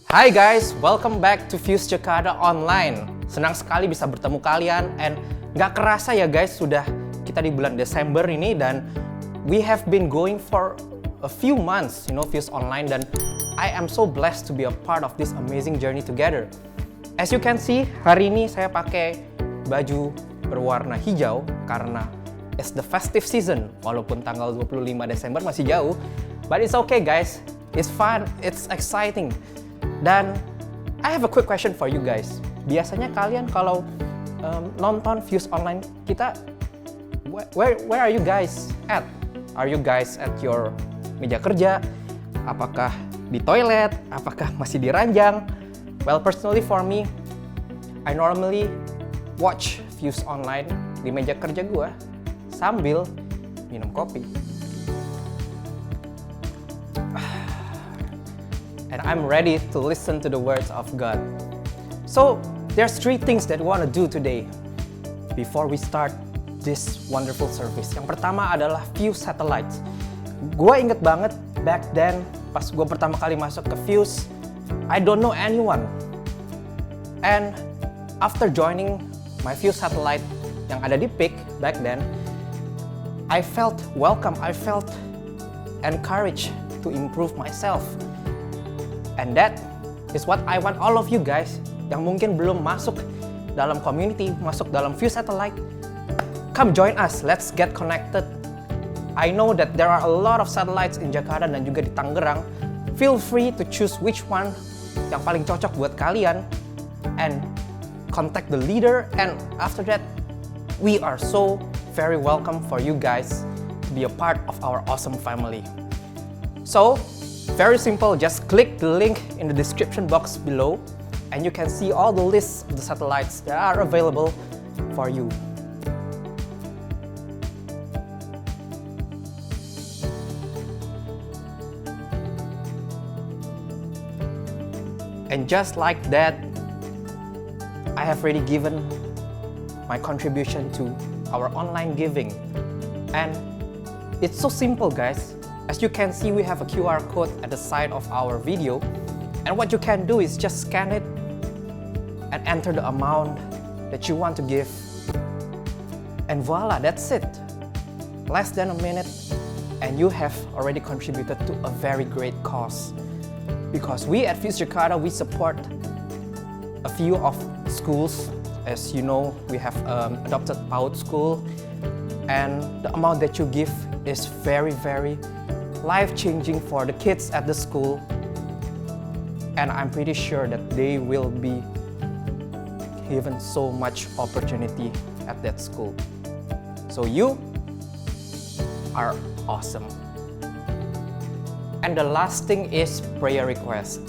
Hai guys, welcome back to Fuse Jakarta Online. Senang sekali bisa bertemu kalian, and gak kerasa ya guys, sudah kita di bulan Desember ini dan we have been going for a few months, Fuse Online, dan I am so blessed to be a part of this amazing journey together. As you can see, hari ini saya pakai baju berwarna hijau karena it's the festive season, walaupun tanggal 25 Desember masih jauh, but it's okay guys, it's fun, it's exciting. Dan I have a quick question for you guys. Biasanya kalian kalau nonton Fuse Online kita, where are you guys at? Are you guys at your meja kerja? Apakah di toilet? Apakah masih di ranjang? Well, personally for me, I normally watch Fuse Online di meja kerja gue sambil minum kopi. And I'm ready to listen to the words of God. So, there's 3 things that we want to do today before we start this wonderful service. Yang pertama adalah Fuse Satellites. Gue inget banget back then, pas gue pertama kali masuk ke Fuse, I don't know anyone. And after joining my Fuse Satellite yang ada di PIK back then, I felt welcome, I felt encouraged to improve myself. And that is what I want all of you guys yang mungkin belum masuk dalam community, masuk dalam Fuse Satellite. Come join us, let's get connected. I know that there are a lot of satellites in Jakarta dan juga di Tangerang. Feel free to choose which one yang paling cocok buat kalian and contact the leader, and after that we are so very welcome for you guys to be a part of our awesome family. So, very simple, just click the link in the description box below and you can see all the lists of the satellites that are available for you. And just like that, I have already given my contribution to our online giving. And it's so simple guys. As you can see, we have a QR code at the side of our video, and what you can do is just scan it and enter the amount that you want to give, and voila, that's it. Less than a minute and you have already contributed to a very great cause, because we at Fuse Jakarta, we support a few of schools. As you know, we have adopted PAUD school, and the amount that you give is very life-changing for the kids at the school, and I'm pretty sure that they will be given so much opportunity at that school. So you are awesome. And the last thing is prayer request.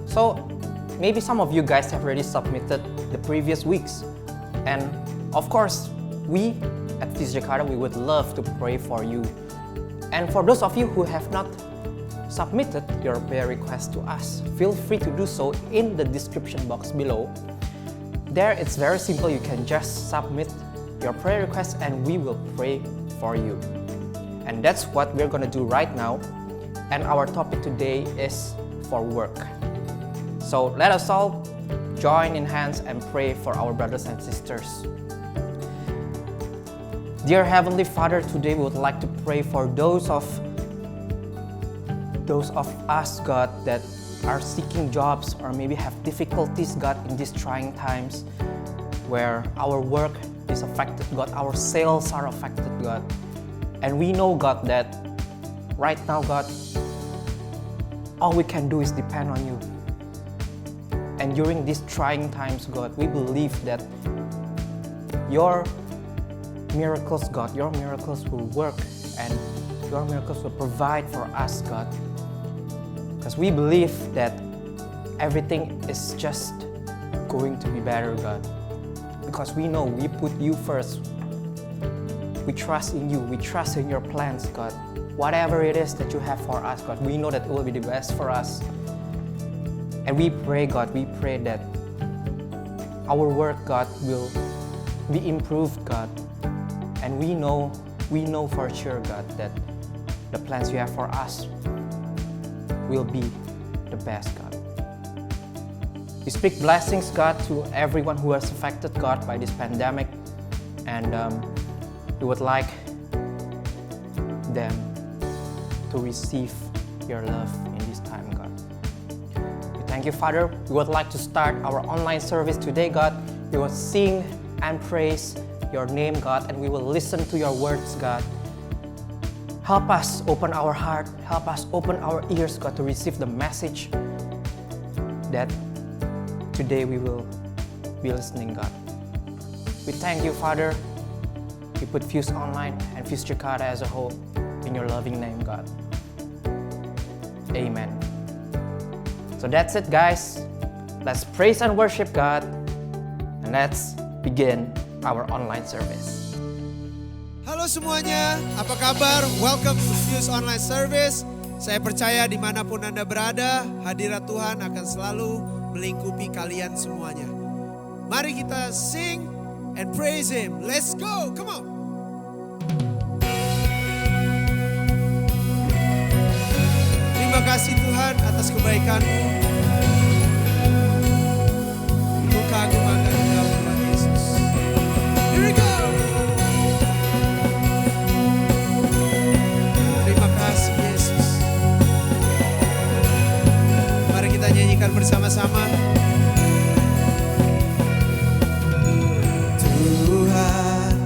So maybe some of you guys have already submitted the previous weeks, and of course we at Fuse Jakarta, we would love to pray for you. And for those of you who have not submitted your prayer request to us, feel free to do so in the description box below. There it's very simple, you can just submit your prayer request and we will pray for you. And that's what we're gonna do right now. And our topic today is for work. So let us all join in hands and pray for our brothers and sisters. Dear Heavenly Father, today we would like to pray for those of us, God, that are seeking jobs or maybe have difficulties, God, in these trying times where our work is affected, God, our sales are affected, God. And we know, God, that right now, God, all we can do is depend on you. And during these trying times, God, we believe that your miracles, God, your miracles will work and your miracles will provide for us, God. Because we believe that everything is just going to be better, God. Because we know we put you first. We trust in you. We trust in your plans, God. Whatever it is that you have for us, God, we know that it will be the best for us. And we pray, God, we pray that our work, God, will be improved, God. And we know for sure, God, that the plans you have for us will be the best, God. We speak blessings, God, to everyone who is affected, God, by this pandemic. And we would like them to receive your love in this time, God. We thank you, Father. We would like to start our online service today, God. We will sing and praise your name, God, and we will listen to your words, God. Help us open our heart, help us open our ears, God, to receive the message that today we will be listening, God. We thank you, Father. We put Fuse Online and Fuse Jakarta as a whole in your loving name, God. Amen. So that's it, guys. Let's praise and worship God, and let's begin our online service. Halo semuanya, apa kabar? Welcome to Fuse Online Service. Saya percaya dimanapun Anda berada, hadirat Tuhan akan selalu melingkupi kalian semuanya. Mari kita sing and praise Him. Let's go, come on. Terima kasih Tuhan atas kebaikan-Mu. Ku kagum akan Engkau Tuhan Yesus. Here we go. Terima kasih Yesus. Mari kita nyanyikan bersama-sama. Tuhan,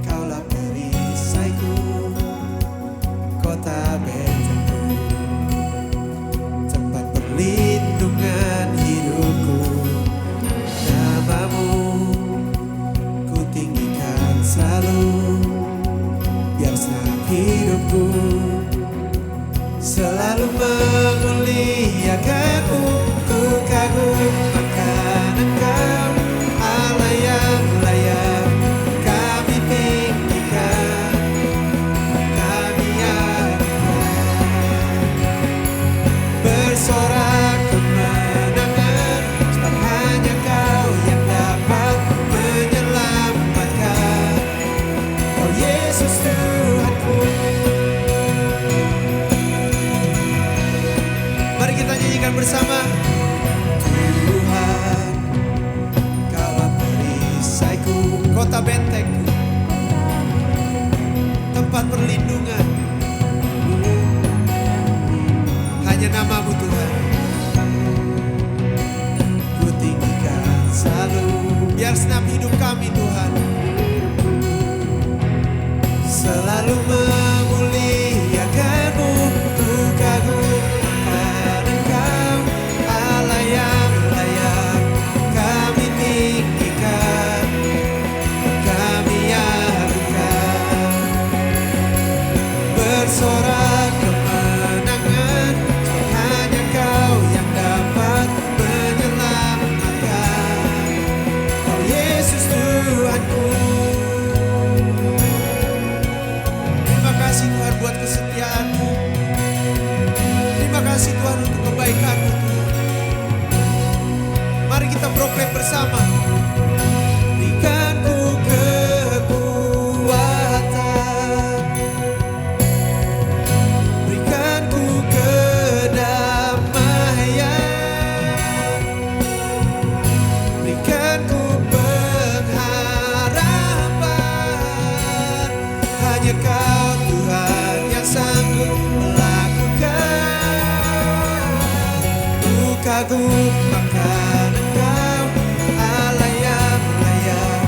Kaulah perisaiku, kota bentengku, tempat perlindungan hidupku. Nama-Mu ku tinggikan selalu, biar senang hidupku selalu memuliakan-Mu. Ku kagum akan Engkau, Allah yang layak kami tinggikan, kami agungkan. Bersorak kemenangan, sebab hanya Kau yang dapat menyelamatkan. Kau Yesus Tuhanku. Mari kita nyanyikan bersama. Tuhan, Kaulah perisaiku, kota bentengku, tempat perlindungan. Hanya nama-Mu Tuhan ku tinggikan selalu, biar senap hidup kami Tuhan selalu memuliakan-Mu. Ku kagum akan Engkau, Allah yang layak kami tinggikan, kami agungkan. Bersorak kemenangan, sebab hanya Kau yang dapat menyelamatkan. Kau Yesus Tuhanku. Terima kasih Tuhan buat kesetiaan-Mu. Terima kasih Tuhan untuk kebaikan-Mu Tuhan. Mari kita proklaim bersama. Berikan ku kekuatan, berikan ku kedamaian, berikan ku pengharapan. Hanya Kau Tuhan yang sanggup melakukan. Ku kagum akan Engkau, Allah yang layak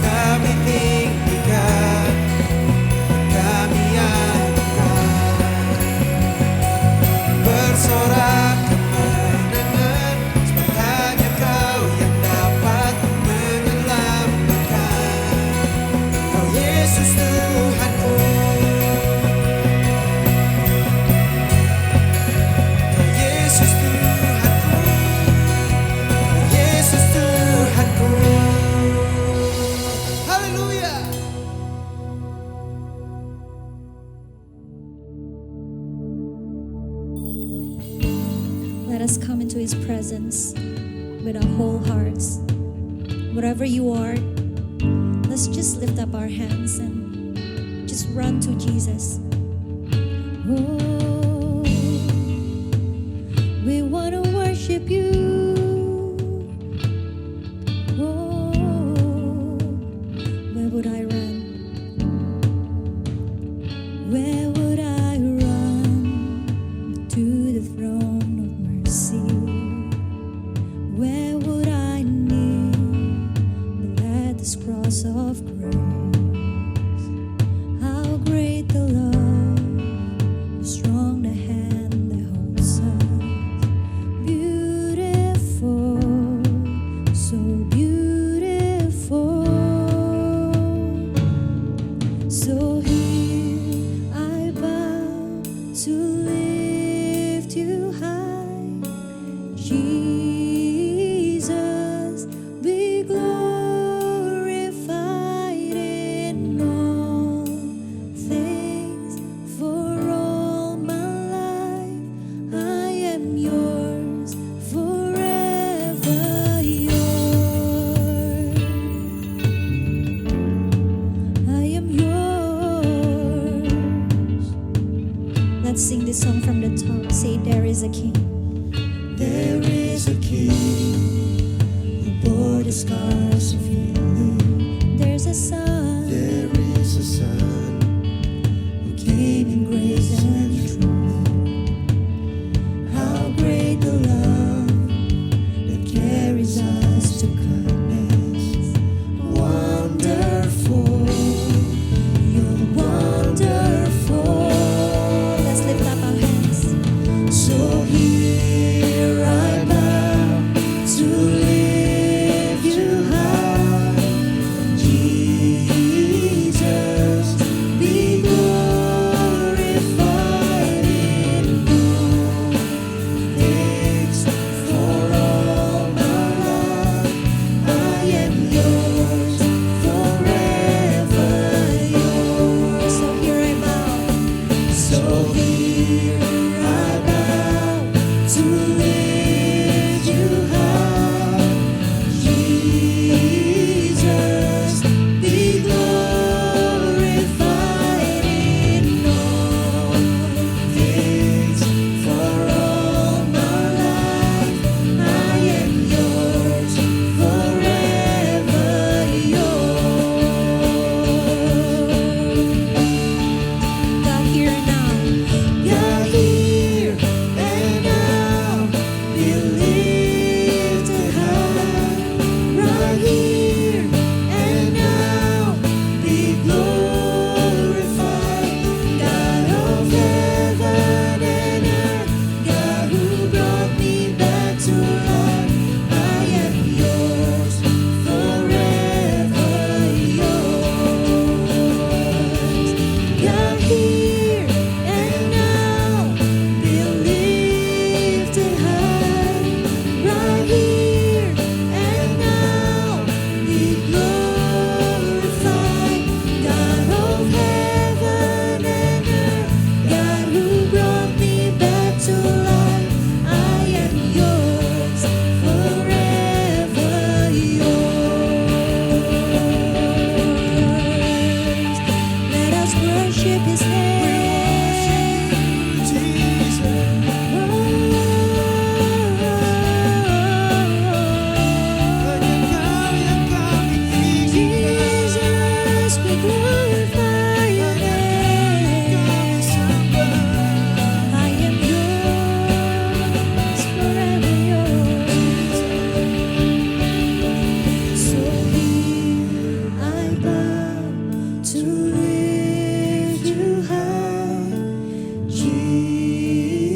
kami tinggikan, kami agungkan. Bersorak kemenangan, sebab hanya Kau yang dapat menyelamatkan. Kau Yesus Tuhanku. Kau Yesus Tuhanku. Kau Yesus Tuhanku. Haleluya. Let us come into His presence with our whole hearts. Wherever you are, let's just lift up our hands and just run to Jesus. Oh, we want to worship You. Jesus, be glorified in all things. For all my life, I am yours, forever yours. I am yours. Let's sing this song from the top. Say, there is a king. There is a king who bore the scars of healing. There's a son There is a son who came in grace and truth. How great the love that carries us to kindness. Wonderful, you're wonderful. Let's lift up our hands. So here I bow to lift you high. Jesus, be glorified in all things. For all my life, I am yours, forever yours. So here I bow. So here I bow to lift you high. Jesus, be glorified in all things. For all my life, I am yours, forever yours. God, here and now. God, here and now, be lifted high. Right here and now, be glorified. God of heaven and earth, God who brought me back to life, I am yours, forever yours. God, here and now, be lifted high. Right here and now, be glorified. God of heaven and earth, God who brought me back to life, I am yours, forever yours. Let us worship His name. Jesus. Jesus, we glorify Your name. I am yours, forever yours. So here I bow to lift you high.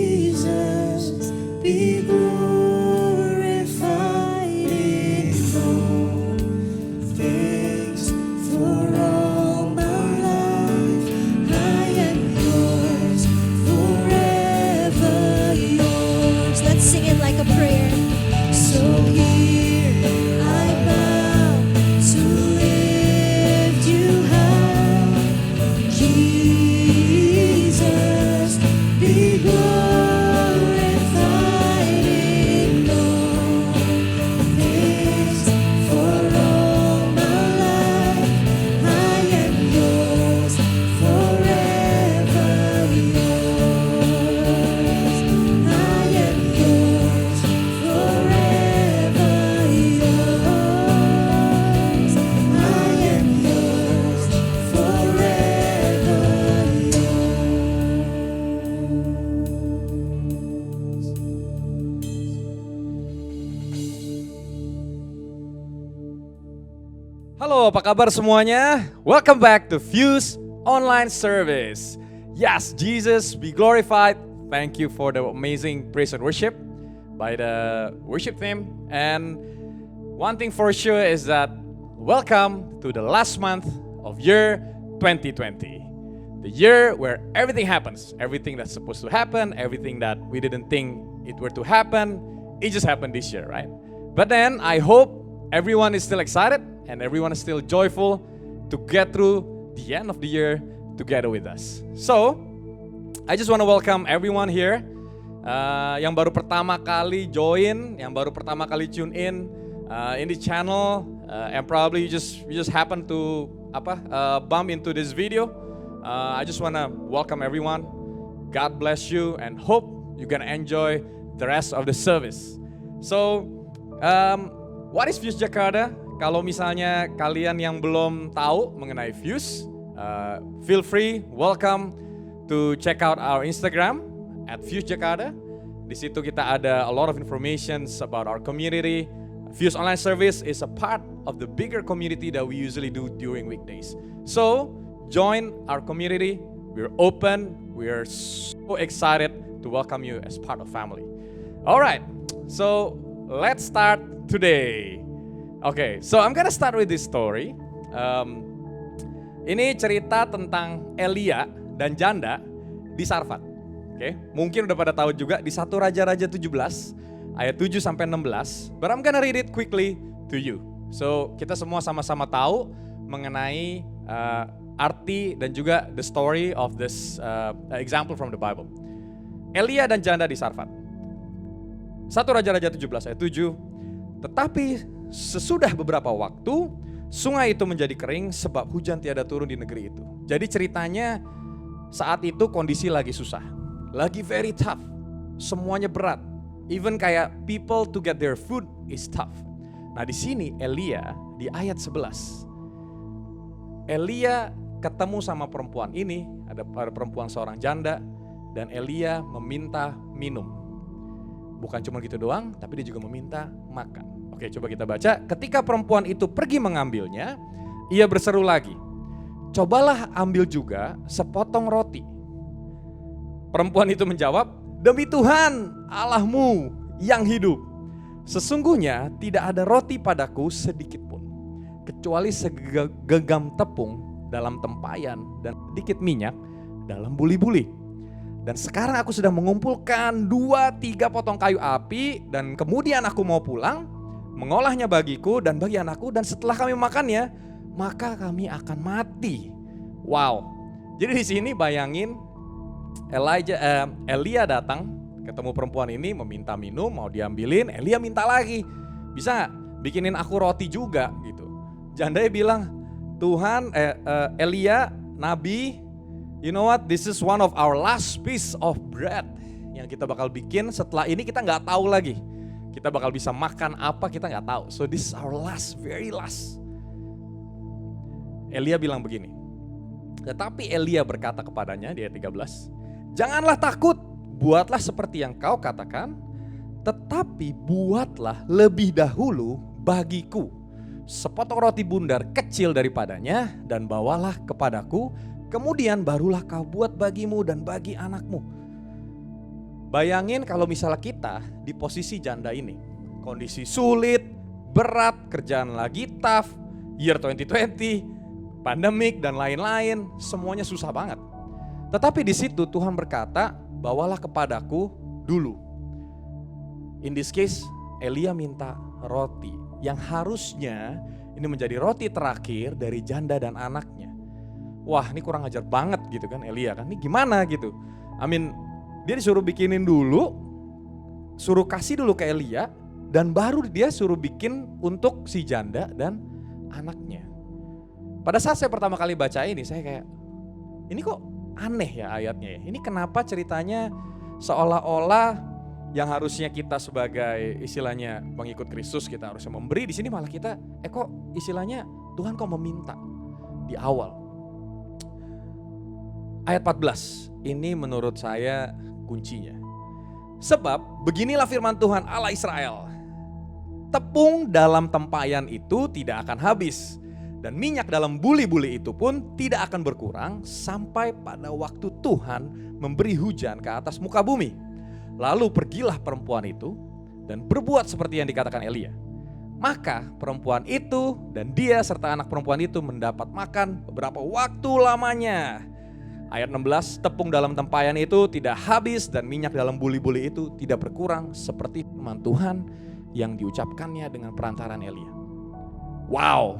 Jesus, be glorified in all things. For all my life, I am yours, forever yours. Let's sing it like a prayer. So here I bow to lift you high. Jesus, be glorified in all things. For all my life, I am yours, forever yours. I am yours, forever yours. I am yours, forever Halo, apa kabar semuanya? Welcome back to Fuse Online Service. Yes, Jesus be glorified. Thank you for the amazing praise and worship by the worship team. And one thing for sure is that welcome to the last month of year 2020. The year where everything happens. Everything that's supposed to happen, everything that we didn't think it were to happen, it just happened this year, right? But then I hope everyone is still excited and everyone is still joyful to get through the end of the year together with us. So, I just want to welcome everyone here. Yang baru pertama kali join, yang baru pertama kali tune in the channel, and probably you just happen to bump into this video. I just want to welcome everyone. God bless you and hope you're gonna enjoy the rest of the service. So, what is Fuse Jakarta? Kalau misalnya kalian yang belum tahu mengenai Fuse, feel free, welcome to check out our Instagram at Fuse Jakarta. Di situ kita ada a lot of informations about our community. Fuse Online Service is a part of the bigger community that we usually do during weekdays. So, join our community. We're open. We are so excited to welcome you as part of family. All right, so let's start today. Okay, so I'm gonna start with this story. Ini cerita tentang Elia dan janda di Sarfat. Okay, mungkin udah pada tahu juga di 1 Raja-Raja 17 ayat 7 sampai 16. But I'm gonna read it quickly to you. So kita semua sama-sama tahu mengenai arti dan juga the story of this example from the Bible. Elia dan janda di Sarfat. 1 Raja-Raja 17 ayat 7. Tetapi sesudah beberapa waktu, sungai itu menjadi kering sebab hujan tiada turun di negeri itu. Jadi ceritanya saat itu kondisi lagi susah. Lagi very tough. Semuanya berat. Even kayak people to get their food is tough. Nah di sini Elia di ayat 11. Elia ketemu sama perempuan ini, ada perempuan seorang janda, dan Elia meminta minum. Bukan cuma gitu doang, tapi dia juga meminta makan. Oke, coba kita baca. Ketika perempuan itu pergi mengambilnya, ia berseru lagi, cobalah ambil juga sepotong roti. Perempuan itu menjawab, demi Tuhan Allahmu yang hidup, sesungguhnya tidak ada roti padaku sedikit pun, kecuali segenggam tepung dalam tempayan dan sedikit minyak dalam buli-buli. Dan sekarang aku sudah mengumpulkan 2-3 potong kayu api dan kemudian aku mau pulang, mengolahnya bagiku dan bagi anakku, dan setelah kami makannya, maka kami akan mati. Wow. Jadi di sini bayangin Elia datang ketemu perempuan ini meminta minum, mau diambilin, Elia minta lagi. Bisa gak bikinin aku roti juga gitu. Jandanya bilang, Tuhan, Elia, Nabi, you know what? This is one of our last piece of bread yang kita bakal bikin. Setelah ini kita nggak tahu lagi. Kita bakal bisa makan apa kita nggak tahu. So this is our last, very last. Elia bilang begini. Tetapi Elia berkata kepadanya di ayat 13, janganlah takut, buatlah seperti yang kau katakan, tetapi buatlah lebih dahulu bagiku sepotong roti bundar kecil daripadanya dan bawalah kepadaku, kemudian barulah kau buat bagimu dan bagi anakmu. Bayangin kalau misalnya kita di posisi janda ini, kondisi sulit, berat, kerjaan lagi tough, year 2020, pandemik dan lain-lain, semuanya susah banget. Tetapi di situ Tuhan berkata, bawalah kepadaku dulu. In this case, Elia minta roti yang harusnya ini menjadi roti terakhir dari janda dan anaknya. Wah, ini kurang ajar banget gitu kan Elia kan. Ini gimana gitu. Dia disuruh bikinin dulu, suruh kasih dulu ke Elia, dan baru dia suruh bikin untuk si janda dan anaknya. Pada saat saya pertama kali baca ini, saya kayak, ini kok aneh ya ayatnya ya. Ini kenapa ceritanya seolah-olah yang harusnya kita sebagai istilahnya pengikut Kristus kita harusnya memberi, di sini malah kita kok istilahnya Tuhan kok meminta di awal. Ayat 14 ini menurut saya kuncinya. Sebab beginilah firman Tuhan Allah Israel, tepung dalam tempayan itu tidak akan habis, dan minyak dalam buli-buli itu pun tidak akan berkurang sampai pada waktu Tuhan memberi hujan ke atas muka bumi. Lalu pergilah perempuan itu dan berbuat seperti yang dikatakan Elia. Maka perempuan itu dan dia serta anak perempuan itu mendapat makan beberapa waktu lamanya. Ayat 16, tepung dalam tempayan itu tidak habis dan minyak dalam buli-buli itu tidak berkurang seperti firman Tuhan yang diucapkannya dengan perantaran Elia. Wow,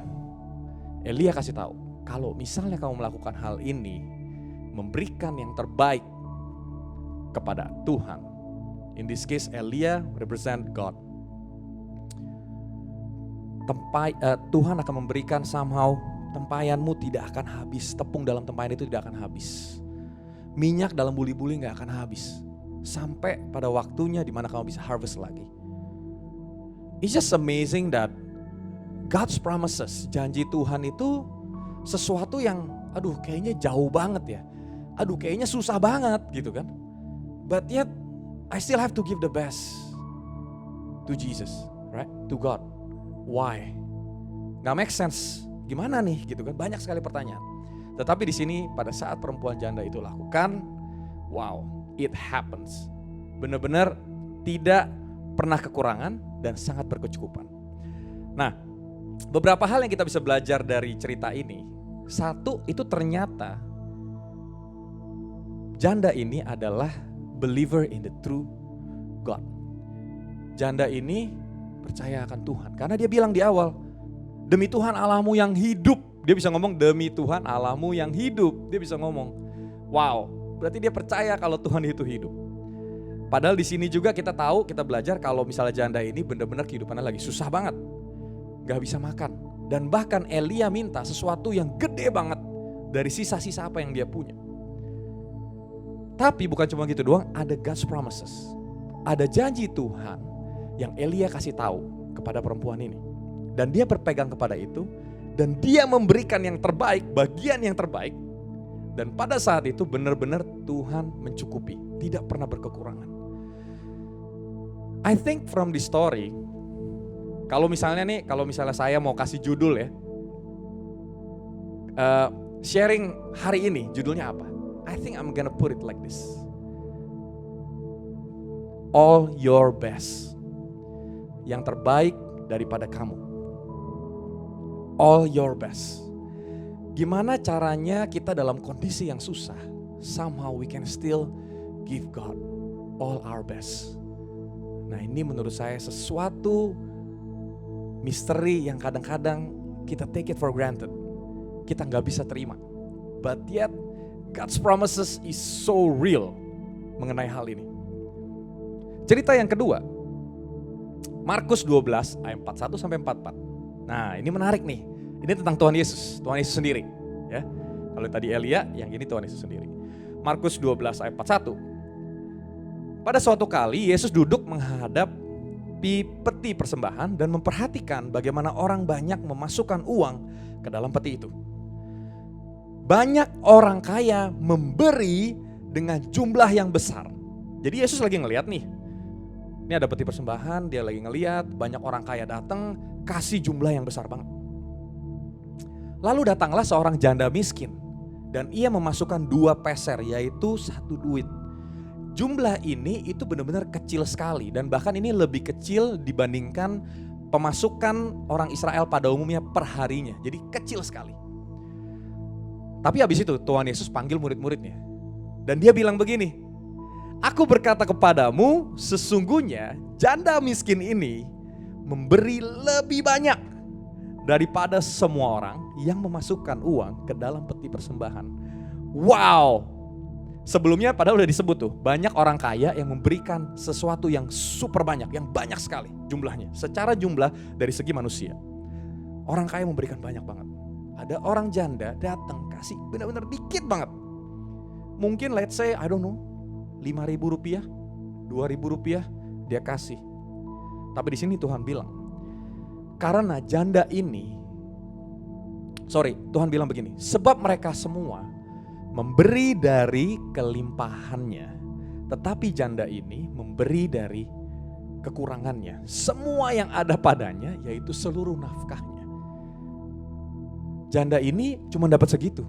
Elia kasih tahu, kalau misalnya kamu melakukan hal ini, memberikan yang terbaik kepada Tuhan. In this case, Elia represent God. Tuhan akan memberikan somehow, tempayanmu tidak akan habis, tepung dalam tempayan itu tidak akan habis, minyak dalam buli-buli gak akan habis, sampai pada waktunya dimana kamu bisa harvest lagi. It's just amazing that God's promises, janji Tuhan itu sesuatu yang kayaknya jauh banget ya, kayaknya susah banget gitu kan. But yet I still have to give the best to Jesus, right? To God. Why? Gak make sense. Gimana nih gitu kan? Banyak sekali pertanyaan. Tetapi di sini pada saat perempuan janda itu lakukan, wow, it happens. Benar-benar tidak pernah kekurangan dan sangat berkecukupan. Nah, beberapa hal yang kita bisa belajar dari cerita ini. Satu, itu ternyata janda ini adalah believer in the true God. Janda ini percaya akan Tuhan karena dia bilang di awal, demi Tuhan Allahmu yang hidup. Dia bisa ngomong demi Tuhan Allahmu yang hidup. Dia bisa ngomong, wow, berarti dia percaya kalau Tuhan itu hidup. Padahal di sini juga kita tahu, kita belajar kalau misalnya janda ini benar-benar kehidupannya lagi susah banget, gak bisa makan. Dan bahkan Elia minta sesuatu yang gede banget dari sisa-sisa apa yang dia punya. Tapi bukan cuma gitu doang, ada God's promises. Ada janji Tuhan yang Elia kasih tahu kepada perempuan ini. Dan dia berpegang kepada itu, dan dia memberikan yang terbaik, bagian yang terbaik. Dan pada saat itu benar-benar Tuhan mencukupi, tidak pernah berkekurangan. I think from this story, kalau misalnya saya mau kasih judul ya, sharing hari ini judulnya apa? I think I'm gonna put it like this. All your best. Yang terbaik daripada kamu. All your best. Gimana caranya kita dalam kondisi yang susah, somehow we can still give God all our best. Nah, ini menurut saya sesuatu misteri yang kadang-kadang kita take it for granted. Kita gak bisa terima. But yet God's promises is so real mengenai hal ini. Cerita yang kedua, Markus 12 ayat 41 sampai 44. Nah, ini menarik nih. Ini tentang Tuhan Yesus sendiri, ya. Kalau tadi Elia, yang ini Tuhan Yesus sendiri. Markus 12 ayat 41. Pada suatu kali Yesus duduk menghadap peti persembahan dan memperhatikan bagaimana orang banyak memasukkan uang ke dalam peti itu. Banyak orang kaya memberi dengan jumlah yang besar. Jadi Yesus lagi ngelihat nih. Ini ada peti persembahan, dia lagi ngelihat banyak orang kaya datang, kasih jumlah yang besar banget. Lalu datanglah seorang janda miskin dan ia memasukkan 2 peser, yaitu 1 duit. Jumlah ini itu benar-benar kecil sekali dan bahkan ini lebih kecil dibandingkan pemasukan orang Israel pada umumnya per harinya. Jadi kecil sekali. Tapi habis itu Tuhan Yesus panggil murid-muridnya dan dia bilang begini, aku berkata kepadamu, sesungguhnya janda miskin ini memberi lebih banyak daripada semua orang yang memasukkan uang ke dalam peti persembahan. Wow. Sebelumnya padahal udah disebut tuh, banyak orang kaya yang memberikan sesuatu yang super banyak, yang banyak sekali jumlahnya. Secara jumlah dari segi manusia. Orang kaya memberikan banyak banget. Ada orang janda datang kasih benar-benar dikit banget. Mungkin let's say, I don't know, 5.000 rupiah, 2.000 rupiah dia kasih. Tapi di sini Tuhan bilang, karena janda ini, Tuhan bilang begini, sebab mereka semua memberi dari kelimpahannya, tetapi janda ini memberi dari kekurangannya. Semua yang ada padanya, yaitu seluruh nafkahnya. Janda ini cuma dapat segitu,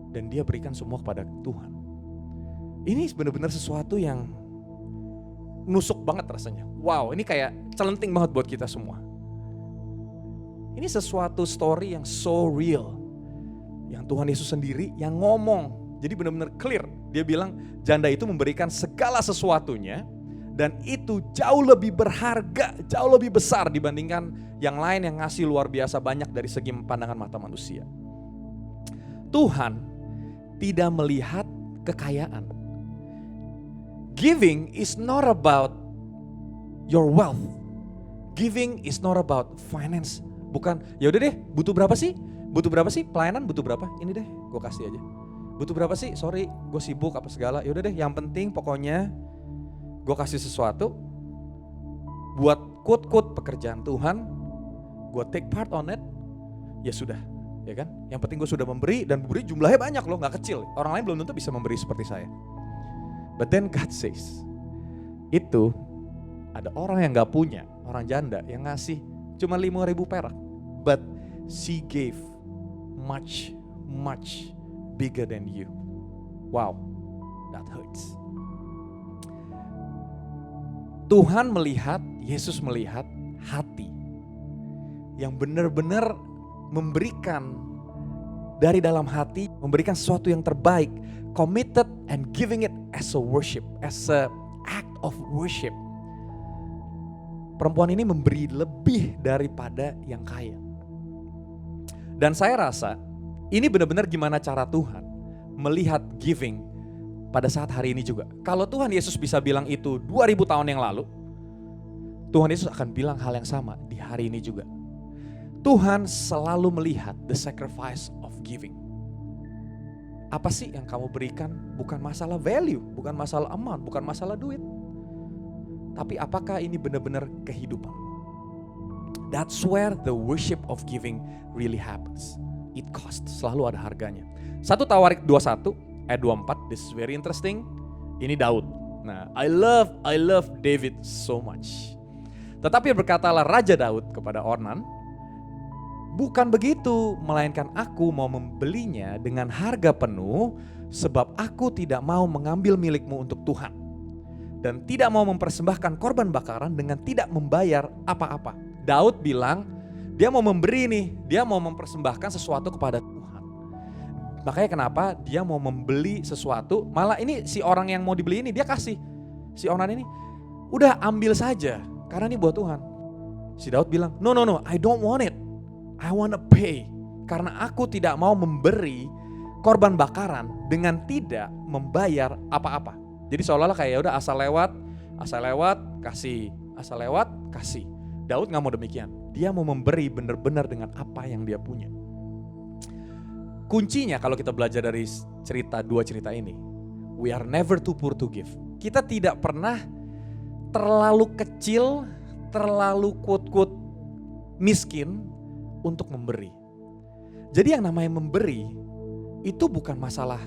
dan dia berikan semua kepada Tuhan. Ini benar-benar sesuatu yang nusuk banget rasanya. Wow, ini kayak celenting banget buat kita semua. Ini sesuatu story yang so real. Yang Tuhan Yesus sendiri yang ngomong Jadi benar-benar clear. Dia bilang janda itu memberikan segala sesuatunya dan itu jauh lebih berharga, jauh lebih besar dibandingkan yang lain yang ngasih luar biasa banyak dari segi pandangan mata manusia. Tuhan tidak melihat kekayaan. Giving is not about your wealth. Giving is not about finance. Bukan, ya udah deh, butuh berapa sih? Butuh berapa sih? Pelayanan butuh berapa? Ini deh, gue kasih aja. Butuh berapa sih? Sorry, gue sibuk apa segala. Ya udah deh, yang penting pokoknya gue kasih sesuatu buat quote-quote pekerjaan Tuhan. Gue take part on it. Ya sudah, ya kan? Yang penting gue sudah memberi dan memberi jumlahnya banyak loh, nggak kecil. Orang lain belum tentu bisa memberi seperti saya. But then God says, itu ada orang yang gak punya, orang janda yang ngasih cuma 5.000 perak. But she gave much bigger than you. Wow, that hurts. Tuhan melihat, Yesus melihat hati yang benar-benar memberikan dari dalam hati, memberikan sesuatu yang terbaik, committed and giving it as a worship, as a act of worship. Perempuan ini memberi lebih daripada yang kaya. Dan saya rasa ini benar-benar gimana cara Tuhan melihat giving pada saat hari ini juga. Kalau Tuhan Yesus bisa bilang itu 2000 tahun yang lalu, Tuhan Yesus akan bilang hal yang sama di hari ini juga. Tuhan selalu melihat the sacrifice of giving. Apa sih yang kamu berikan? Bukan masalah value, bukan masalah amount, bukan masalah duit. Tapi apakah ini benar-benar kehidupan? That's where the worship of giving really happens. It costs, selalu ada harganya. 1 Tawarik 21 ayat 24, this is very interesting. Ini Daud. Nah, I love David so much. Tetapi berkatalah Raja Daud kepada Ornan, bukan begitu, melainkan aku mau membelinya dengan harga penuh, sebab aku tidak mau mengambil milikmu untuk Tuhan. Dan tidak mau mempersembahkan korban bakaran dengan tidak membayar apa-apa. Daud bilang, dia mau memberi nih, dia mau mempersembahkan sesuatu kepada Tuhan. Makanya kenapa dia mau membeli sesuatu, malah ini si orang yang mau dibeli ini dia kasih. Si orang ini, udah ambil saja, karena ini buat Tuhan. Si Daud bilang, no, I don't want it. I want to pay, karena aku tidak mau memberi korban bakaran dengan tidak membayar apa-apa. Jadi seolah-olah kayak ya udah asal lewat kasih, asal lewat kasih. Daud nggak mau demikian. Dia mau memberi benar-benar dengan apa yang dia punya. Kuncinya kalau kita belajar dari dua cerita ini, we are never too poor to give. Kita tidak pernah terlalu kecil, terlalu quote-quote miskin untuk memberi. Jadi yang namanya memberi itu bukan masalah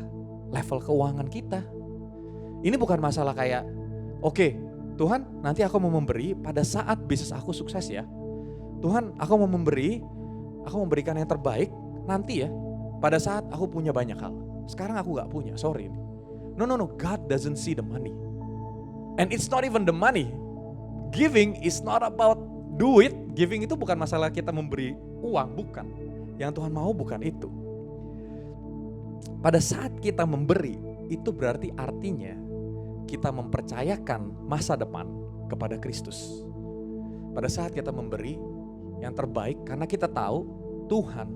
level keuangan kita. Ini bukan masalah kayak, oke, Tuhan nanti aku mau memberi pada saat bisnis aku sukses ya. Tuhan aku mau memberi, aku memberikan yang terbaik nanti ya. Pada saat aku punya banyak hal. Sekarang aku gak punya, sorry. No, God doesn't see the money. And it's not even the money. Giving is not about duit. Giving itu bukan masalah kita memberi uang, bukan. Yang Tuhan mau bukan itu. Pada saat kita memberi, itu berarti artinya kita mempercayakan masa depan kepada Kristus. Pada saat kita memberi yang terbaik, karena kita tahu Tuhan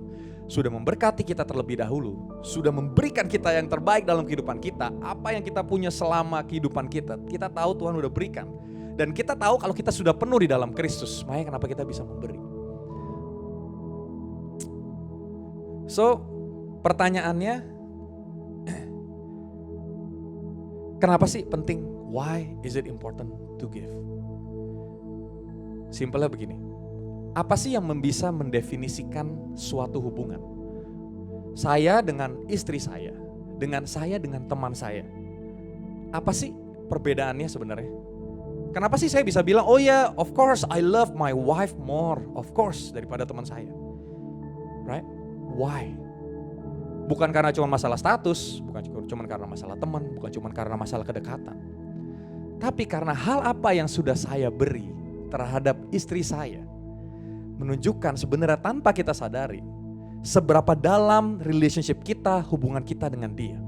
sudah memberkati kita terlebih dahulu, sudah memberikan kita yang terbaik dalam kehidupan kita. Apa yang kita punya selama kehidupan kita, kita tahu Tuhan sudah berikan. Dan kita tahu kalau kita sudah penuh di dalam Kristus, makanya kenapa kita bisa memberi. So, pertanyaannya, kenapa sih penting? Why is it important to give? Simpelnya begini. Apa sih yang bisa mendefinisikan suatu hubungan? Saya dengan istri saya, dengan teman saya. Apa sih perbedaannya sebenarnya? Kenapa sih saya bisa bilang, oh ya, of course I love my wife more, of course, daripada teman saya. Right? Why? Bukan karena cuma masalah status, bukan cuma karena masalah teman, bukan cuma karena masalah kedekatan. Tapi karena hal apa yang sudah saya beri terhadap istri saya, menunjukkan sebenarnya tanpa kita sadari seberapa dalam relationship kita, hubungan kita dengan dia.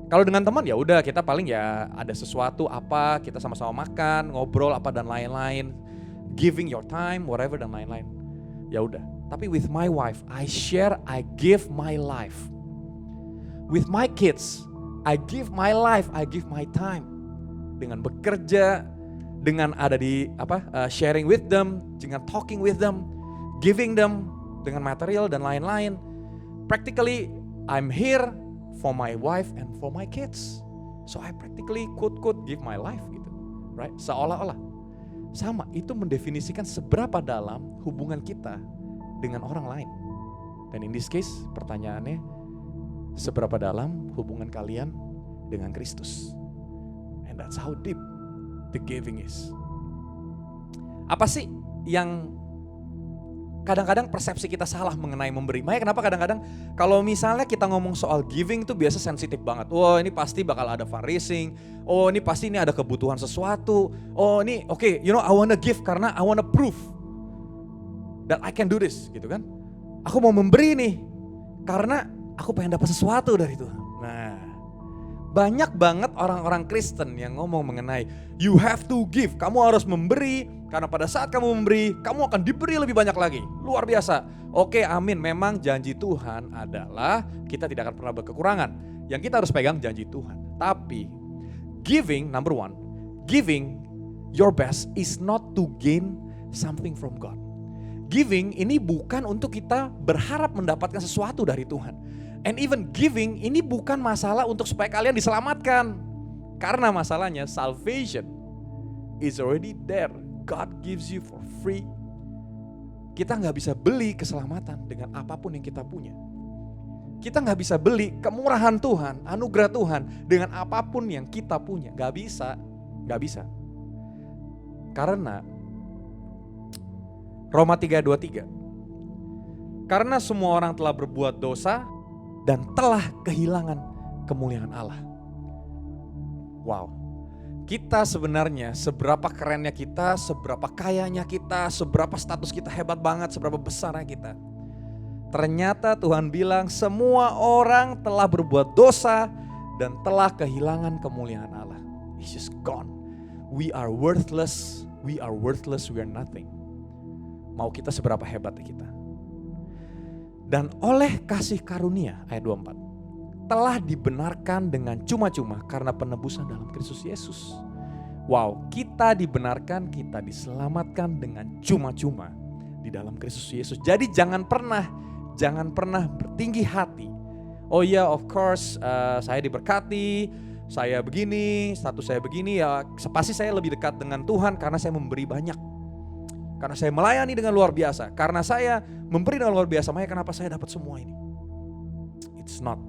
Kalau dengan teman ya udah, kita paling ya ada sesuatu apa, kita sama-sama makan, ngobrol apa dan lain-lain. Giving your time, whatever dan lain-lain. Ya udah. Tapi with my wife, I share, I give my life. With my kids, I give my life, I give my time. Dengan bekerja, dengan ada di sharing with them, dengan talking with them, giving them dengan material dan lain-lain. Practically, I'm here for my wife and for my kids. So I practically could give my life gitu, right? Seolah-olah sama, itu mendefinisikan seberapa dalam hubungan kita dengan orang lain. Dan in this case, pertanyaannya, seberapa dalam hubungan kalian dengan Kristus? And that's how deep the giving is. Apa sih yang kadang-kadang persepsi kita salah mengenai memberi? Makanya kenapa kadang-kadang kalau misalnya kita ngomong soal giving itu biasa sensitif banget. Wah, ini pasti bakal ada fundraising. Oh, ini pasti ini ada kebutuhan sesuatu. Oh, ini oke, I wanna give karena I wanna prove that I can do this, gitu kan? Aku mau memberi nih karena aku pengen dapat sesuatu dari Tuhan. Nah, banyak banget orang-orang Kristen yang ngomong mengenai you have to give, kamu harus memberi karena pada saat kamu memberi, kamu akan diberi lebih banyak lagi. Luar biasa. Oke, amin. Memang janji Tuhan adalah kita tidak akan pernah berkekurangan. Yang kita harus pegang janji Tuhan. Tapi giving, number one, giving your best is not to gain something from God. Giving ini bukan untuk kita berharap mendapatkan sesuatu dari Tuhan. And even giving ini bukan masalah untuk supaya kalian diselamatkan. Karena masalahnya salvation is already there. God gives you for free. Kita gak bisa beli keselamatan dengan apapun yang kita punya. Kita gak bisa beli kemurahan Tuhan, anugerah Tuhan dengan apapun yang kita punya. Gak bisa. Karena Roma 3:23. Karena semua orang telah berbuat dosa dan telah kehilangan kemuliaan Allah. Wow. Kita sebenarnya seberapa kerennya kita, seberapa kayanya kita, seberapa status kita hebat banget, seberapa besarnya kita. Ternyata Tuhan bilang semua orang telah berbuat dosa dan telah kehilangan kemuliaan Allah. It's just gone. We are worthless, we are nothing. Mau kita seberapa hebatnya kita. Dan oleh kasih karunia, ayat 24, telah dibenarkan dengan cuma-cuma karena penebusan dalam Kristus Yesus. Wow, kita dibenarkan, kita diselamatkan dengan cuma-cuma di dalam Kristus Yesus. Jadi jangan pernah bertinggi hati. Oh iya, of course, saya diberkati, saya begini, status saya begini, ya pasti saya lebih dekat dengan Tuhan karena saya memberi banyak. Karena saya melayani dengan luar biasa, karena saya memberi dengan luar biasa, makanya kenapa saya dapat semua ini. It's not.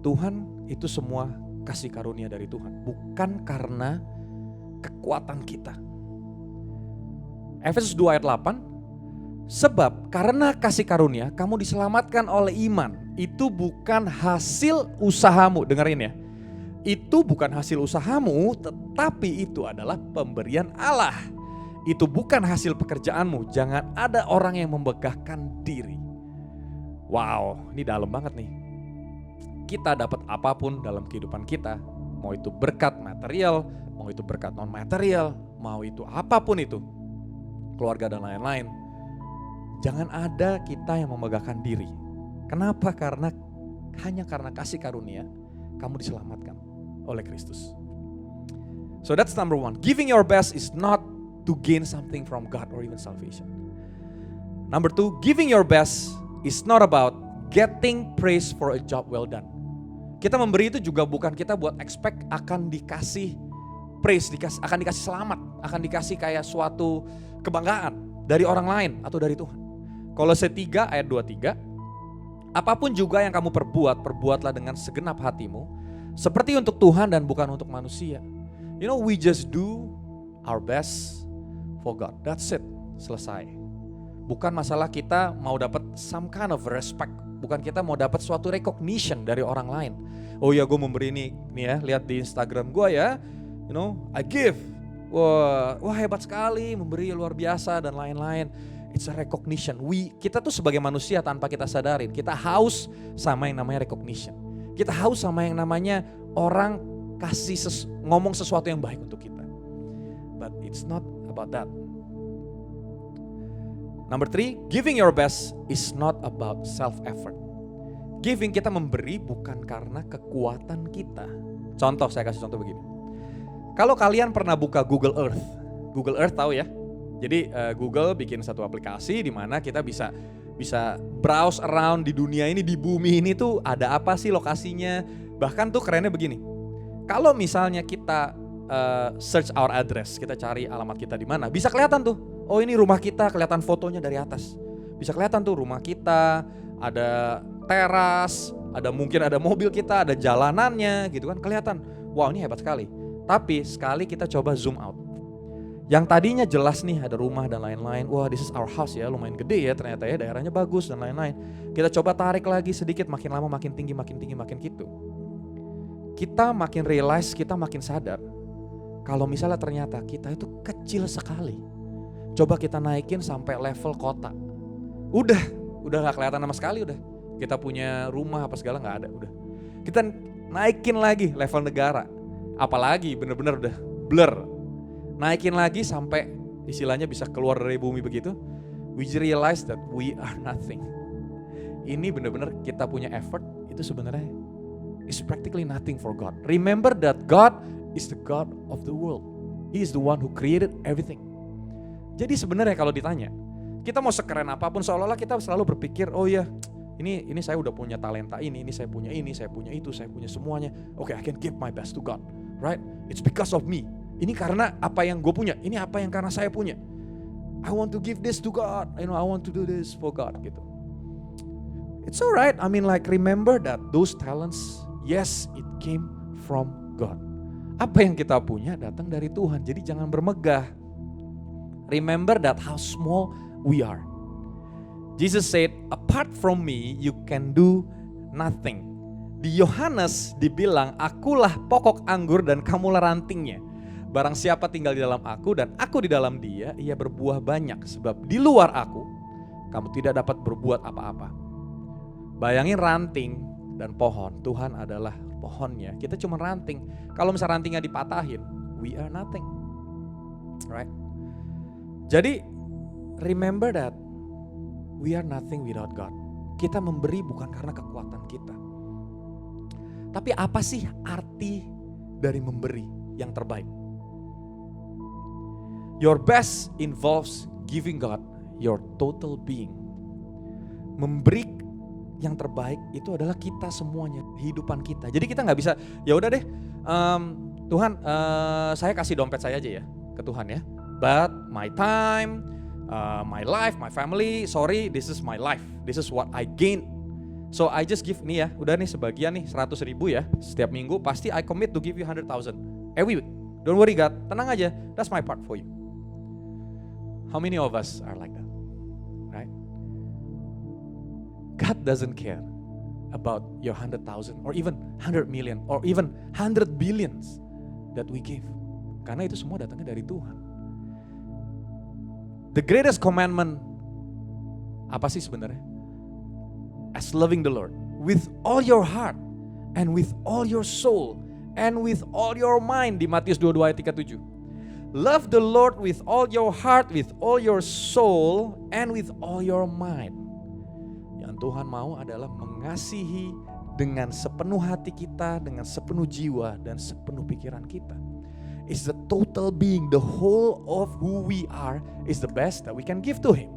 Tuhan itu semua kasih karunia dari Tuhan, bukan karena kekuatan kita. Efesus 2 ayat 8, sebab karena kasih karunia kamu diselamatkan oleh iman. Itu bukan hasil usahamu, dengerin ya. Itu bukan hasil usahamu, tetapi itu adalah pemberian Allah. Itu bukan hasil pekerjaanmu, jangan ada orang yang membegahkan diri. Wow, ini dalam banget nih. Kita dapat apapun dalam kehidupan kita, mau itu berkat material, mau itu berkat non material, mau itu apapun itu, keluarga dan lain-lain. Jangan ada kita yang membanggakan diri. Kenapa? Hanya karena kasih karunia kamu diselamatkan oleh Kristus. So that's number one. Giving your best is not to gain something from God or even salvation. Number two, giving your best is not about getting praise for a job well done. Kita memberi itu juga bukan kita buat expect akan dikasih praise, akan dikasih selamat, akan dikasih kayak suatu kebanggaan dari orang lain atau dari Tuhan. Kolose 3 ayat 23, apapun juga yang kamu perbuatlah dengan segenap hatimu, seperti untuk Tuhan dan bukan untuk manusia. You know, we just do our best for God. That's it, selesai. Bukan masalah kita mau dapat some kind of respect, bukan kita mau dapat suatu recognition dari orang lain. Oh ya, gue memberi nih ya, lihat di Instagram gue ya, I give. Wah hebat sekali, memberi luar biasa dan lain-lain. It's a recognition. Kita tuh sebagai manusia tanpa kita sadarin, kita haus sama yang namanya recognition. Kita haus sama yang namanya orang kasih ngomong sesuatu yang baik untuk kita. But it's not about that. Number 3, giving your best is not about self-effort. Giving, kita memberi bukan karena kekuatan kita. Contoh, saya kasih contoh begini. Kalau kalian pernah buka Google Earth tahu ya? Jadi Google bikin satu aplikasi di mana kita bisa browse around di dunia ini, di bumi ini tuh ada apa sih lokasinya. Bahkan tuh kerennya begini. Kalau misalnya kita search our address, kita cari alamat kita di mana, bisa kelihatan tuh. Oh, ini rumah kita, kelihatan fotonya dari atas. Bisa kelihatan tuh rumah kita, ada teras, mungkin ada mobil kita, ada jalanannya gitu kan, kelihatan. Wow, ini hebat sekali. Tapi sekali kita coba zoom out. Yang tadinya jelas nih ada rumah dan lain-lain. Wah, this is our house ya, lumayan gede ya ternyata ya, daerahnya bagus dan lain-lain. Kita coba tarik lagi sedikit, makin lama makin tinggi, makin gitu. Kita makin realize, kita makin sadar. Kalau misalnya ternyata kita itu kecil sekali. Coba kita naikin sampai level kota. Udah gak kelihatan sama sekali udah. Kita punya rumah apa segala gak ada, udah. Kita naikin lagi level negara. Apalagi bener-bener udah blur. Naikin lagi sampai istilahnya bisa keluar dari bumi begitu. We realize that we are nothing. Ini benar-benar kita punya effort, itu sebenarnya is practically nothing for God. Remember that God is the God of the world. He is the one who created everything. Jadi sebenarnya kalau ditanya, kita mau sekeren apapun, seolah-olah kita selalu berpikir, oh ya, ini saya udah punya talenta ini saya punya itu, saya punya semuanya. Okay, I can give my best to God, right? It's because of me. Ini karena apa yang gue punya, ini apa yang karena saya punya. I want to give this to God, I want to do this for God gitu. It's alright, remember that those talents, yes, it came from God. Apa yang kita punya datang dari Tuhan, jadi jangan bermegah. Remember that how small we are. Jesus said, apart from me you can do nothing. Di Yohanes dibilang, akulah pokok anggur dan kamulah rantingnya. Barang siapa tinggal di dalam aku dan aku di dalam dia, ia berbuah banyak. Sebab di luar aku, kamu tidak dapat berbuat apa-apa. Bayangin ranting dan pohon, Tuhan adalah pohonnya. Kita cuma ranting. Kalau misalnya rantingnya dipatahin, we are nothing. Right? Jadi, remember that we are nothing without God. Kita memberi bukan karena kekuatan kita. Tapi apa sih arti dari memberi yang terbaik? Your best involves giving God your total being. Memberi yang terbaik itu adalah kita semuanya, kehidupan kita. Jadi kita nggak bisa, ya udah deh, Tuhan, saya kasih dompet saya aja ya ke Tuhan ya. But my time, my life, my family, sorry, this is my life. This is what I gain. So I just give nih ya, udah nih sebagian nih 100.000 ya. Setiap minggu pasti I commit to give you 100,000 every week. Don't worry God, tenang aja, that's my part for you. How many of us are like that? Right? God doesn't care about your 100,000 or even 100 million or even 100 billions that we give. Karena itu semua datangnya dari Tuhan. The greatest commandment apa sih sebenarnya? As loving the Lord with all your heart and with all your soul and with all your mind di Matius 22 ayat 37. Love the Lord with all your heart, with all your soul and with all your mind. Yang Tuhan mau adalah mengasihi dengan sepenuh hati kita, dengan sepenuh jiwa dan sepenuh pikiran kita. Is the total being, the whole of who we are is the best that we can give to Him.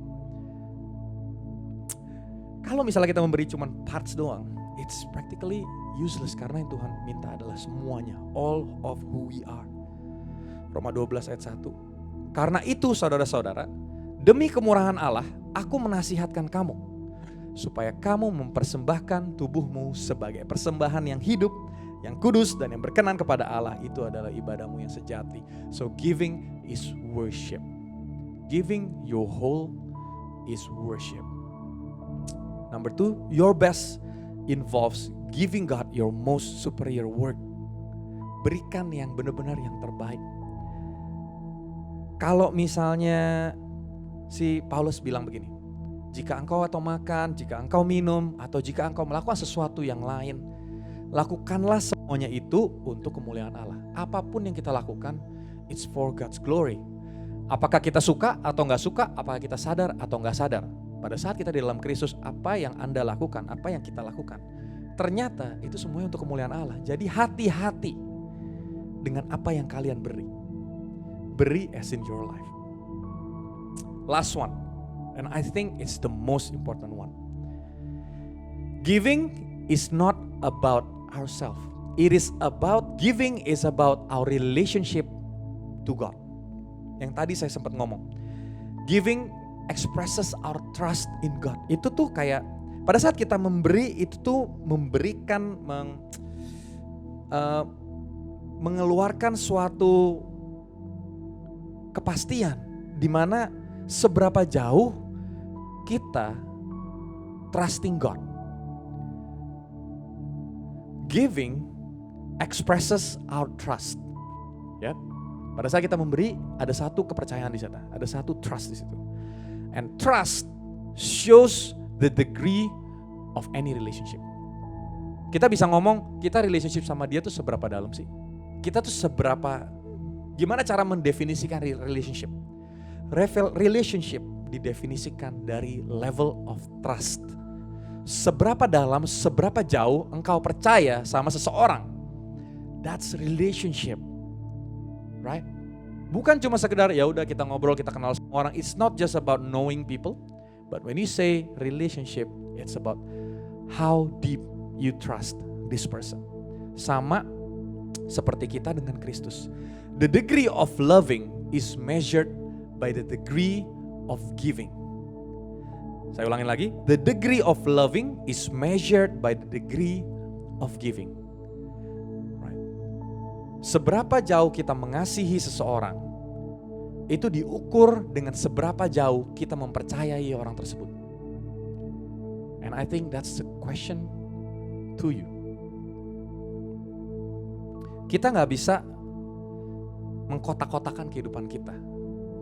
Kalau misalnya kita memberi cuma parts doang, it's practically useless karena yang Tuhan minta adalah semuanya, all of who we are. Roma 12 ayat 1. Karena itu saudara-saudara, demi kemurahan Allah, aku menasihatkan kamu supaya kamu mempersembahkan tubuhmu sebagai persembahan yang hidup, yang kudus dan yang berkenan kepada Allah. Itu adalah ibadahmu yang sejati. So giving is worship. Giving your whole is worship. Number 2, your best involves giving God your most superior work. Berikan yang benar-benar yang terbaik. Kalau misalnya si Paulus bilang begini, jika engkau atau makan, jika engkau minum, atau jika engkau melakukan sesuatu yang lain, Lakukanlah semuanya itu untuk kemuliaan Allah. Apapun yang kita lakukan, it's for God's glory. Apakah kita suka atau nggak suka, apakah kita sadar atau nggak sadar. Pada saat kita di dalam Kristus, apa yang Anda lakukan, apa yang kita lakukan, ternyata itu semuanya untuk kemuliaan Allah. Jadi hati-hati dengan apa yang kalian beri. Beri as in your life. Last one, and I think it's the most important one. Giving is not about ourselves. Giving is about our relationship to God. Yang tadi saya sempat ngomong. Giving expresses our trust in God. Itu tuh kayak pada saat kita memberi, itu tuh memberikan mengeluarkan suatu kepastian di mana seberapa jauh kita trusting God. Giving expresses our trust. Ya. Pada saat kita memberi, ada satu kepercayaan di sana, ada satu trust di situ. And trust shows the degree of any relationship. Kita bisa ngomong, kita relationship sama dia tuh seberapa dalam sih? Kita tuh gimana cara mendefinisikan relationship? Relationship didefinisikan dari level of trust. Seberapa dalam, seberapa jauh engkau percaya sama seseorang. That's relationship. Right? Bukan cuma sekedar ya udah kita ngobrol, kita kenal semua orang. It's not just about knowing people, but when you say relationship, it's about how deep you trust this person. Sama seperti kita dengan Kristus. The degree of loving is measured by the degree of giving. Saya ulangin lagi, the degree of loving is measured by the degree of giving. Seberapa jauh kita mengasihi seseorang, itu diukur dengan seberapa jauh kita mempercayai orang tersebut. And I think that's the question to you. Kita gak bisa mengkotak-kotakan kehidupan kita.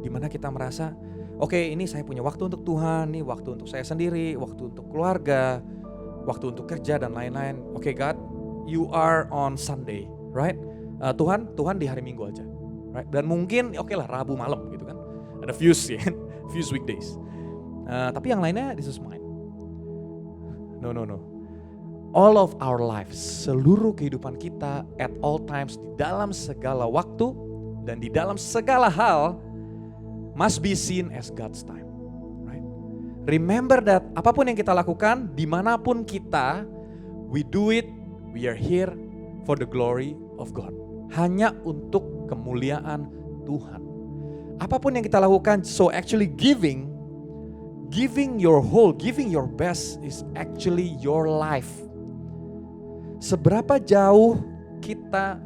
Dimana kita merasa, oke, ini saya punya waktu untuk Tuhan, ini waktu untuk saya sendiri, waktu untuk keluarga, waktu untuk kerja dan lain-lain. Oke, God, you are on Sunday, right? Tuhan di hari Minggu aja, right? Dan mungkin oke lah Rabu malam gitu kan, ada Fuse ya, Fuse weekdays. Tapi yang lainnya this is mine. No. All of our lives, seluruh kehidupan kita at all times, di dalam segala waktu dan di dalam segala hal must be seen as God's time, right? Remember that apapun yang kita lakukan, dimanapun kita, we do it, we are here for the glory of God. Hanya untuk kemuliaan Tuhan. Apapun yang kita lakukan, so actually giving your whole, giving your best is actually your life. Seberapa jauh kita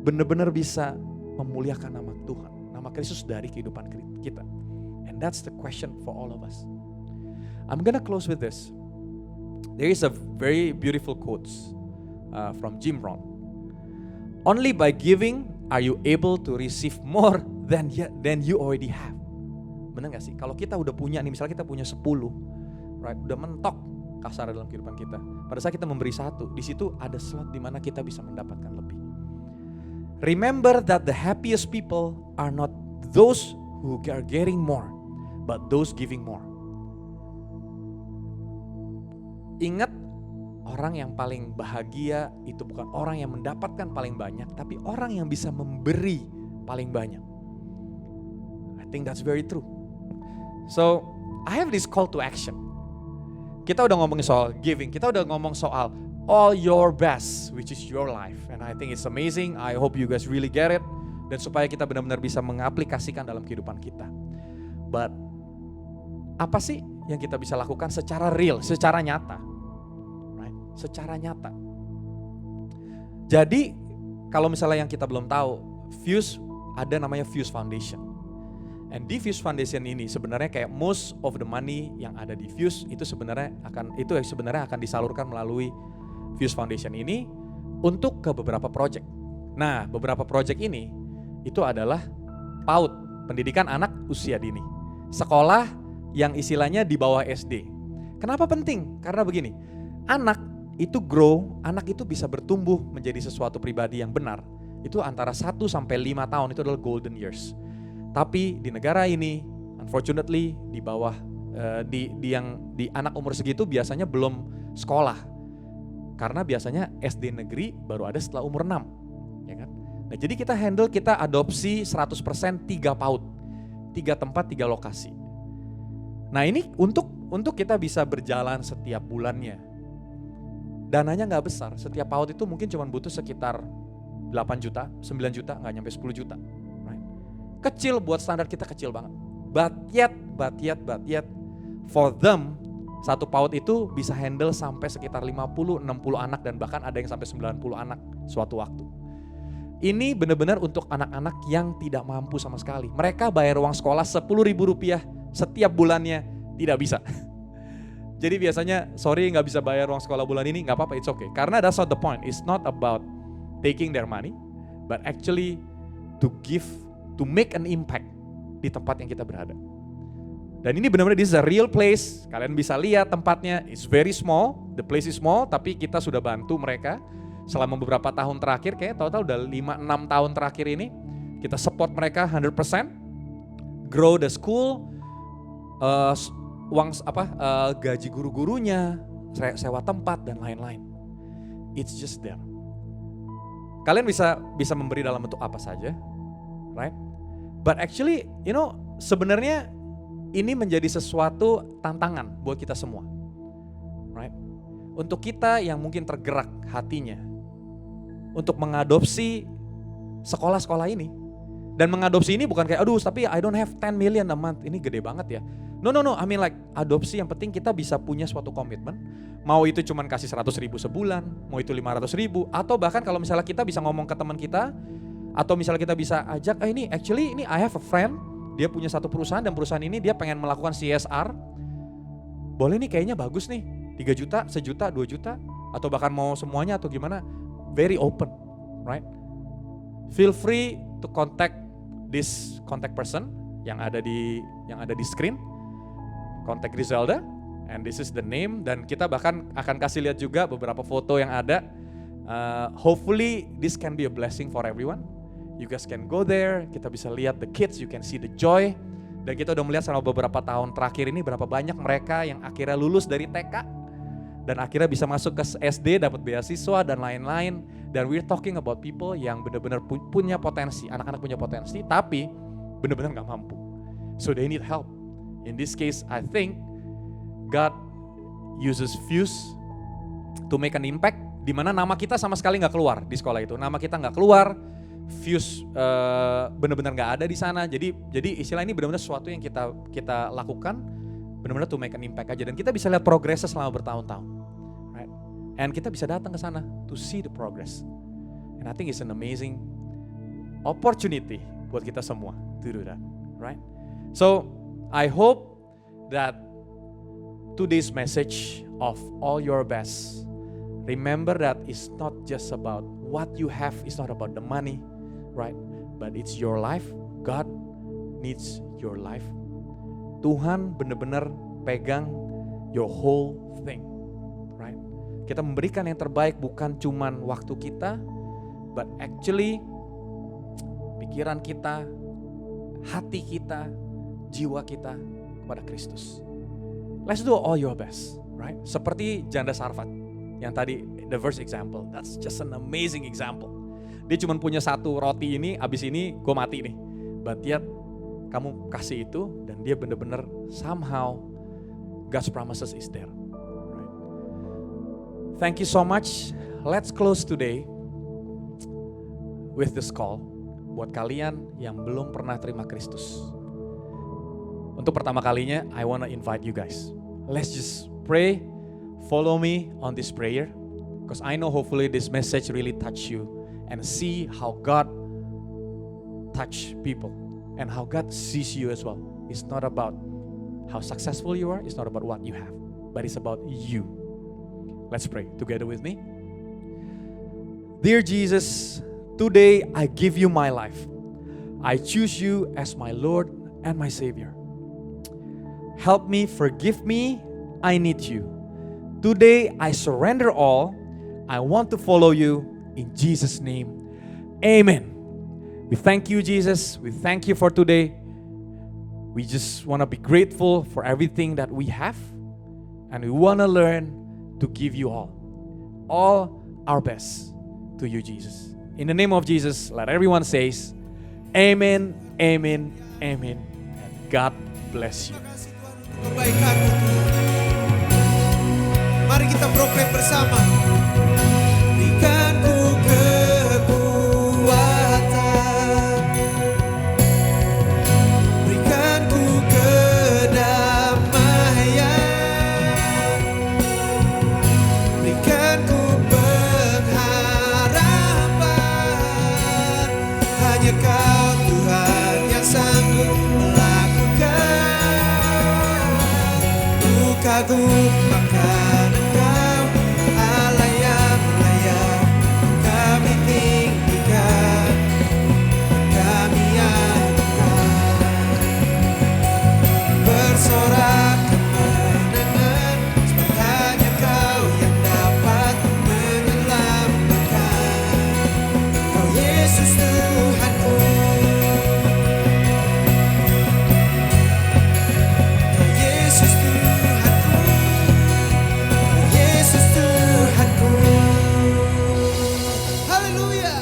benar-benar bisa memuliakan nama Tuhan, nama Kristus dari kehidupan kita. And that's the question for all of us. I'm gonna close with this. There is a very beautiful quote from Jim Rohn. Only by giving are you able to receive more than you already have. Benar gak sih? Kalau kita udah punya nih, misalnya kita punya 10, right? Udah mentok kasar dalam kehidupan kita. Pada saat kita memberi 1, di situ ada slot di mana kita bisa mendapatkan lebih. Remember that the happiest people are not those who are getting more, but those giving more. Ingat, orang yang paling bahagia itu bukan orang yang mendapatkan paling banyak, tapi orang yang bisa memberi paling banyak. I think that's very true. So, I have this call to action. Kita udah ngomongin soal giving, kita udah ngomong soal all your best, which is your life. And I think it's amazing, I hope you guys really get it. Dan supaya kita benar-benar bisa mengaplikasikan dalam kehidupan kita. But, apa sih yang kita bisa lakukan secara real, secara nyata? Secara nyata. Jadi kalau misalnya yang kita belum tahu, Fuse ada namanya Fuse Foundation. And di Fuse Foundation ini sebenarnya kayak most of the money yang ada di Fuse itu sebenarnya akan disalurkan melalui Fuse Foundation ini untuk ke beberapa project. Nah, beberapa project ini itu adalah PAUD, pendidikan anak usia dini. Sekolah yang istilahnya di bawah SD. Kenapa penting? Karena begini, anak itu grow, anak itu bisa bertumbuh menjadi sesuatu pribadi yang benar, itu antara 1 sampai 5 tahun itu adalah golden years. Tapi di negara ini, unfortunately, di bawah di anak umur segitu biasanya belum sekolah. Karena biasanya SD negeri baru ada setelah umur 6, ya kan? Nah, jadi kita adopsi 100% 3 PAUD, 3 tempat, 3 lokasi. Nah, ini untuk kita bisa berjalan setiap bulannya. Dananya nggak besar, setiap PAUD itu mungkin cuma butuh sekitar 8 juta, 9 juta, nggak nyampe 10 juta. Right? Kecil buat standar kita, kecil banget. But yet, for them, 1 PAUD itu bisa handle sampai sekitar 50-60 anak dan bahkan ada yang sampai 90 anak suatu waktu. Ini benar-benar untuk anak-anak yang tidak mampu sama sekali. Mereka bayar uang sekolah Rp10.000 setiap bulannya, tidak bisa. Jadi biasanya, sorry nggak bisa bayar uang sekolah bulan ini, nggak apa-apa, it's okay. Karena that's not the point, it's not about taking their money, but actually to make an impact di tempat yang kita berada. Dan ini benar-benar this is a real place, kalian bisa lihat tempatnya, it's very small, the place is small, tapi kita sudah bantu mereka selama beberapa tahun terakhir, kayak total udah 5-6 tahun terakhir ini, kita support mereka 100%, grow the school, gaji guru-gurunya, sewa tempat dan lain-lain. It's just there. Kalian bisa memberi dalam bentuk apa saja, right? But actually, sebenarnya ini menjadi sesuatu tantangan buat kita semua, right? Untuk kita yang mungkin tergerak hatinya untuk mengadopsi sekolah-sekolah ini. Dan mengadopsi ini bukan kayak, aduh tapi I don't have 10 million a month, ini gede banget ya. No, I mean like adopsi yang penting kita bisa punya suatu komitmen. Mau itu cuman kasih 100.000 sebulan, mau itu 500.000, atau bahkan kalau misalnya kita bisa ngomong ke teman kita, atau misalnya kita bisa ajak, ini I have a friend, dia punya satu perusahaan dan perusahaan ini dia pengen melakukan CSR. Boleh nih kayaknya bagus nih, 3 juta, 1 juta, 2 juta, atau bahkan mau semuanya atau gimana, very open, right? Feel free to contact this contact person yang ada di screen, contact Griselda, and this is the name, dan kita bahkan akan kasih lihat juga beberapa foto yang ada. Hopefully this can be a blessing for everyone. You guys can go there, kita bisa lihat the kids, you can see the joy, dan kita udah melihat selama beberapa tahun terakhir ini berapa banyak mereka yang akhirnya lulus dari TK dan akhirnya bisa masuk ke SD, dapat beasiswa dan lain-lain. Dan we're talking about people yang benar-benar punya potensi, anak-anak punya potensi, tapi benar-benar nggak mampu. So they need help. In this case, I think God uses Fuse to make an impact, di mana nama kita sama sekali nggak keluar di sekolah itu. Nama kita nggak keluar, Fuse benar-benar nggak ada di sana. Jadi istilah ini benar-benar sesuatu yang kita lakukan, benar-benar to make an impact aja. Dan kita bisa lihat progresnya selama bertahun-tahun. Right? And kita bisa datang ke sana to see the progress. And I think it's an amazing opportunity buat kita semua to do that. Right? So I hope that today's message of all your best, remember that it's not just about what you have, it's not about the money, right? But it's your life. God needs your life. Tuhan benar-benar pegang your whole thing, right? Kita memberikan yang terbaik bukan cuman waktu kita, but actually pikiran kita, hati kita, jiwa kita kepada Kristus. Let's do all your best, right? Seperti janda Sarfat yang tadi the first example. That's just an amazing example. Dia cuma punya 1 roti ini, abis ini gue mati nih. But yet kamu kasih itu dan dia benar-benar somehow God's promises is there. Right? Thank you so much. Let's close today with this call buat kalian yang belum pernah terima Kristus. Untuk pertama kalinya, I wanna invite you guys. Let's just pray. Follow me on this prayer, because I know hopefully this message really touch you and see how God touch people and how God sees you as well. It's not about how successful you are, it's not about what you have, but it's about you. Let's pray together with me. Dear Jesus, today I give you my life. I choose you as my Lord and my Savior. Help me, forgive me, I need you Today I surrender all. I want to follow you in Jesus' name. Amen. We thank you, Jesus. We thank you for today. We just want to be grateful for everything that we have. And we want to learn to give you all our best to you, Jesus. In the name of Jesus, let everyone says, Amen, Amen, Amen. And God bless you. Terima kasih Tuhan untuk kebaikan-Mu Tuhan. Mari kita proklaim bersama. Berikan ku kekuatan, berikan ku kedamaian, berikan ku pengharapan. Hanya Kau Tuhan yang sanggup melakukan. Ku kagum akan Engkau, Allah yang layak kami tinggikan, kami anugerahkan. Bersorak kemenangan, sebab hanya Kau yang dapat menyelamatkan. Kau Yesus Tuhanku, Kau Yesus Tuhanku, Kau Yesus Tuhanku. Haleluya.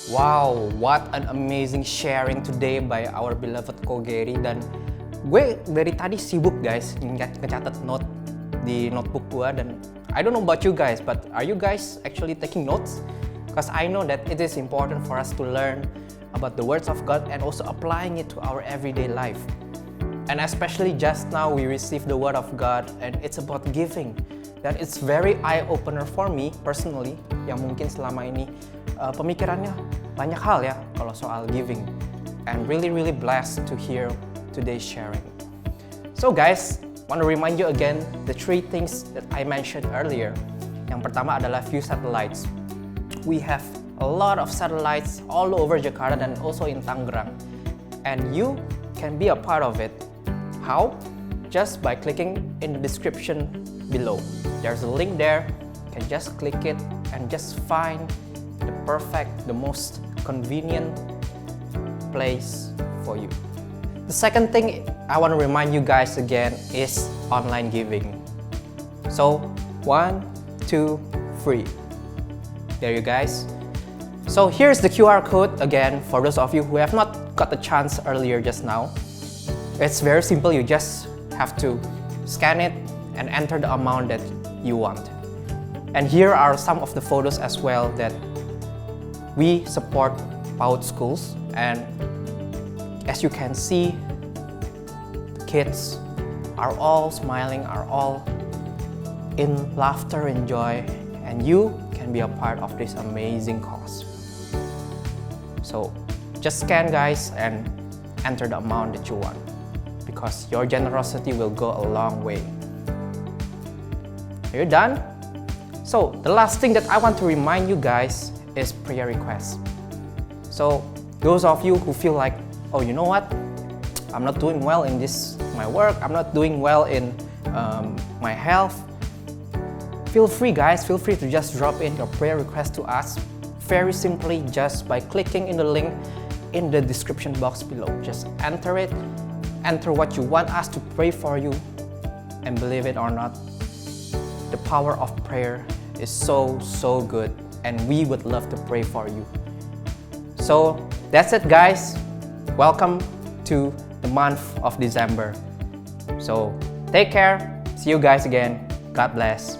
Wow, what an amazing sharing today by our beloved Ko Gary. Dan gue dari tadi sibuk guys ngecatat note di notebook gue. Dan I don't know about you guys, but are you guys actually taking notes? Because I know that it is important for us to learn about the words of God and also applying it to our everyday life. And especially just now we received the word of God and it's about giving. Dan it's very eye-opener for me personally, yang mungkin selama ini pemikirannya banyak hal ya kalau soal giving. And really blessed to hear today's sharing. So guys, want to remind you again the three things that I mentioned earlier. Yang pertama adalah few satellites. We have a lot of satellites all over Jakarta and also in Tangerang. And you can be a part of it. How? Just by clicking in the description below. There's a link there. You can just click it and just find the perfect, the most convenient place for you. The second thing I want to remind you guys again is online giving. So 1, 2, 3. There you guys. So here's the QR code again for those of you who have not got the chance earlier just now. It's very simple. You just have to scan it and enter the amount that you want. And here are some of the photos as well that we support PAUD schools. And as you can see, the kids are all smiling, are all in laughter and joy, and you can be a part of this amazing cause. So just scan guys and enter the amount that you want, because your generosity will go a long way. Are you done? So the last thing that I want to remind you guys is prayer requests. So those of you who feel like, oh, you know what? I'm not doing well in my work. I'm not doing well in my health. Feel free guys, feel free to just drop in your prayer request to us. Very simply, just by clicking in the link in the description box below. Just enter it, enter what you want us to pray for you, and believe it or not, the power of prayer is so good, and we would love to pray for you. So that's it guys. Welcome to the month of December. So take care. See you guys again. God bless.